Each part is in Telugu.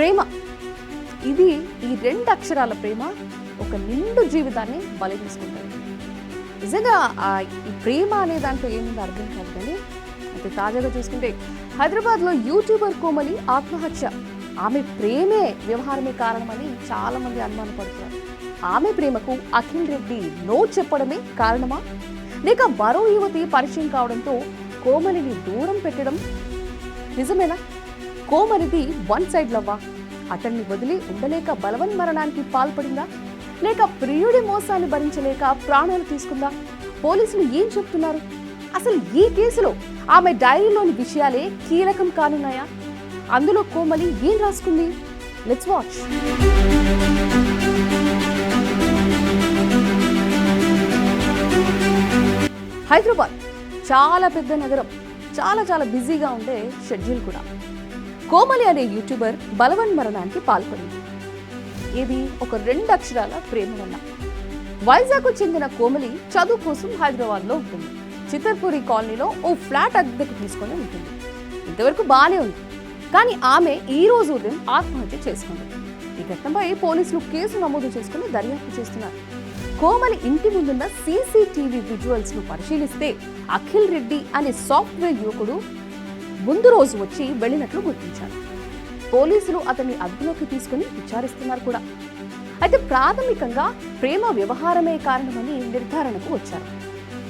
ప్రేమ, ఇది ఈ 2 అక్షరాల ప్రేమ ఒక నిండు జీవితాన్ని బలి తీసుకుంటారు. నిజంగా ఈ ప్రేమ అనే దాంట్లో ఏముందో అర్థం కాదు. కానీ అయితే తాజాగా చూసుకుంటే హైదరాబాద్లో యూట్యూబర్ కోమలి ఆత్మహత్య. ఆమె ప్రేమే వ్యవహారమే కారణమని చాలా మంది అనుమానపడుతున్నారు. ఆమె ప్రేమకు అఖిల్ రెడ్డి నో చెప్పడమే కారణమా, లేక మరో యువతి పరిచయం కావడంతో కోమలిని దూరం పెట్టడం నిజమేనా? కోమలిది వన్ సైడ్ లవ్వా? అతన్ని వదిలి ఉండలేక బలవన్మరణానికి పాల్పడిందా, లేక ప్రియుడి మోసాన్ని భరించలేక ప్రాణాలు తీసుకుందా? పోలీసులు ఏం చెప్తున్నారు? అసలు ఈ కేసులో ఆమె డైరీలోని విషయాలే కీలకం కానున్నాయా? అందులో కోమలి ఏం రాసుకుంది? Let's watch. హైదరాబాద్ చాలా పెద్ద నగరం, చాలా బిజీగా ఉండే షెడ్యూల్ కూడా. కోమలి అనే యూట్యూబర్ బలవన్మరణానికి పాల్పడింది. ఇది ఒక 2 అక్షరాల ప్రేమ వల్ల. వైజాగ్కు చెందిన కోమలి చదువు కోసం హైదరాబాద్లో ఉంటుంది. చిత్తర్పూరి కాలనీలో ఓ ఫ్లాట్ అద్దెకు తీసుకొని ఉంటుంది. ఇంతవరకు బాగానే ఉంది. కానీ ఆమె ఈ రోజు ఉదయం ఆత్మహత్య చేసుకుంది. ఈ ఘటనపై పోలీసులు కేసు నమోదు చేసుకుని దర్యాప్తు చేస్తున్నారు. కోమలి ఇంటి ముందున్న సీసీటీవీ విజువల్స్ ను పరిశీలిస్తే అఖిల్ రెడ్డి అనే సాఫ్ట్వేర్ యువకుడు ముందు రోజు వచ్చి వెళ్ళినట్లు గుర్తించారు. పోలీసులు అతన్ని అదుపులోకి తీసుకుని విచారిస్తున్నారు కూడా. అయితే ప్రాథమికంగా ప్రేమ వ్యవహారమే కారణమని నిర్ధారణకు వచ్చారు.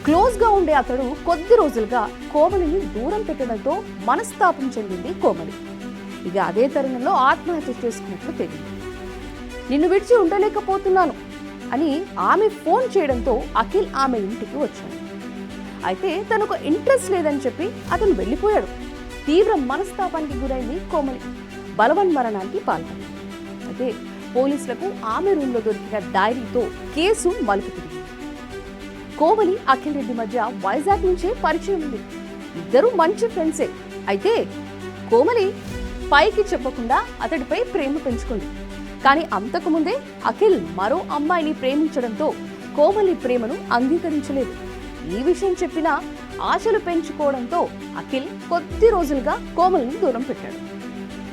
క్లోజ్ గా ఉండే అతడు కొద్ది రోజులుగా కోమలిని దూరం పెట్టడంతో మనస్తాపం చెందింది కోమలి. ఇక అదే తరుణంలో ఆత్మహత్య చేసుకున్నట్లు తెలిసింది. నిన్ను విడిచి ఉండలేకపోతున్నాను అని ఆమె ఫోన్ చేయడంతో అఖిల్ ఆమె ఇంటికి వచ్చాడు. అయితే తనకు ఇంట్రెస్ట్ లేదని చెప్పి అతను వెళ్ళిపోయాడు. తీవ్ర మనస్తాపానికి గురైంది కోమలి. బలవన్మరణానికి పాల్పడింది. అయితే పోలీసులకు ఆమె రూమ్లో దొరికిన డైరీతో కేసు మలుపు తిరిగింది. కోమలి అఖిల్ రెడ్డి మధ్య వైజాగ్ నుంచే పరిచయం ఉంది. ఇద్దరు మంచి ఫ్రెండ్సే. అయితే కోమలి పైకి చెప్పకుండా అతడిపై ప్రేమ పెంచుకుంది. కానీ అంతకుముందే అఖిల్ మరో అమ్మాయిని ప్రేమించడంతో కోమలి ప్రేమను అంగీకరించలేదు. ఈ విషయం చెప్పినా ఆశలు పెంచుకోవడంతో అఖిల్ కొద్ది రోజులుగా కోమలిని దూరం పెట్టాడు.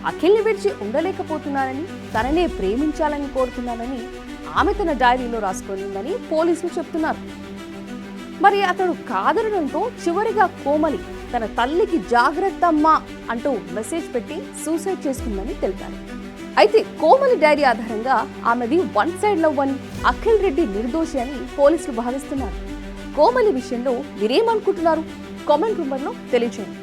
అఖిల్ని విడిచి ఉండలేకపోతున్నానని, తననే ప్రేమించాలని కోరుతున్నానని ఆమె తన డైరీలో రాసుకుందని పోలీసులు చెప్తున్నారు. మరి అతడు కాదనడంతో చివరిగా కోమలి తన తల్లికి జాగ్రత్త అమ్మా అంటూ మెసేజ్ పెట్టి సూసైడ్ చేసుకుందని తెలిపారు. అయితే కోమలి డైరీ ఆధారంగా ఆమెది వన్ సైడ్ లవ్ అని, అఖిల్ రెడ్డి నిర్దోషి అని పోలీసులు భావిస్తున్నారు. కోమలి విషయంలో మీరేమనుకుంటున్నారు? కామెంట్ రూపంలో తెలియజేయండి.